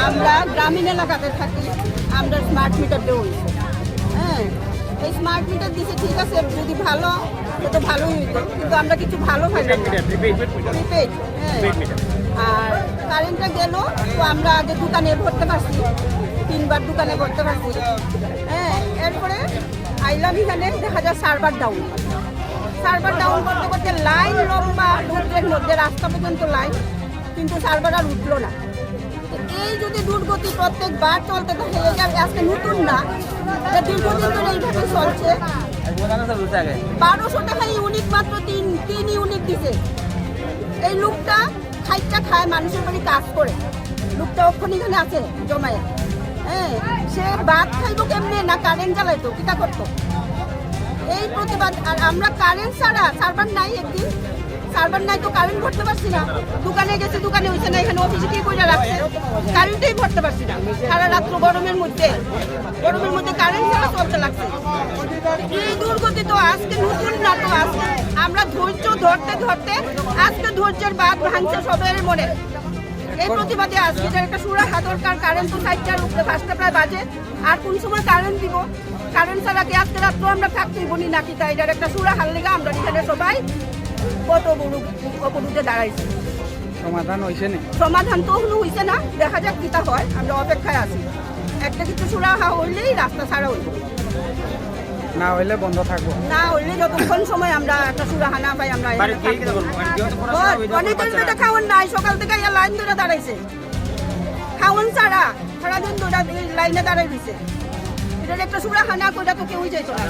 আমরা গ্রামীণ এলাকাতে থাকি, আমরা স্মার্ট মিটার দেবো। হ্যাঁ, এই স্মার্ট মিটার দিছে ঠিক আছে, যদি ভালো তো ভালোই হইতো, কিন্তু আমরা কিছু ভালো পাইলাম না। প্রিপেড, হ্যাঁ। আর কারেন্টটা গেল তো আমরা আগে দোকানে ভরতে পারছি, 3বার দোকানে ভরতে পারছি। হ্যাঁ, এরপরে আইলাম এখানে দেখা যায় সার্ভার ডাউন করতে করতে লাইন লম্বা, রুটের মধ্যে রাস্তা পর্যন্ত লাইন, কিন্তু সার্ভার আর উঠলো না। এই যদি দুর্গতি প্রত্যেকবার চলতে থাকে, এটা আজকে নতুন না, এটা দীর্ঘদিন ধরে এইভাবে চলছে। 1200 টাকা ইউনিট, মাত্র তিন ইউনিট দিছে। এই লোকটা খায় মানুষের বাড়ি কাজ করে, লোকটা ওখানে এখানে আছে জমায়ে। হ্যাঁ, সে ভাত খাইতো কেমনে, না কারেন্ট জ্বালাইতো, কিটা করতো? এই প্রতিবাদ। আর আমরা কারেন্ট ছাড়া, সার্ভার নাই, একদিন সার্ভার নাই তো কারেন্ট ভরতে পারছি না। দোকানে গেছি, দোকানে হয়েছে না, এখানে অফিসে কি করে রাখছে, কারেন্টেই ভরতে পারছি না। সারা রাত্র গরমের মধ্যে কারেন্ট ছাড়া চলতে লাগছে। এই দুর্গতি তো আজকে নতুন না, তো আজকে আমরা ধৈর্য ধরতে আজকে ধৈর্যের বাঁধ ভাঙছে সবের মনে। এই প্রতিবাদে আজকে একটা সুরাহা দরকার। কারেন্ট তো 4টার উপরে, 5টা প্রায় বাজে, আর কোন সময় কারেন্ট দিব? কারেন্ট ছাড়া কি আজকে রাত্র আমরা থাকতেই বলি নাকি? তাই এটার একটা সুরাহার লেগে আমরা এখানে সবাই কত বড় দাঁড়াইছে। সমাধান হয়েছে না? সমাধান তো হইছে না, দেখা যাক কিটা হয়, আমরা অপেক্ষায় আছি। একটা কিছু সুরাহা হইলেই রাস্তা ছাড়া হইব, না হইলে বন্ধ থাকবো। না হইলে যতক্ষণ সময় আমরা একটা সুরাহা না পাই আমরা অনেক খাওয়ান নাই। সকাল থেকে লাইন ধরে দাঁড়াইছে, খাওয়ান ছাড়া সারাদিন ধরে লাইনে দাঁড়াই দিছে। এটার একটা সুরাহা না করে তো কেউই যাইতো না।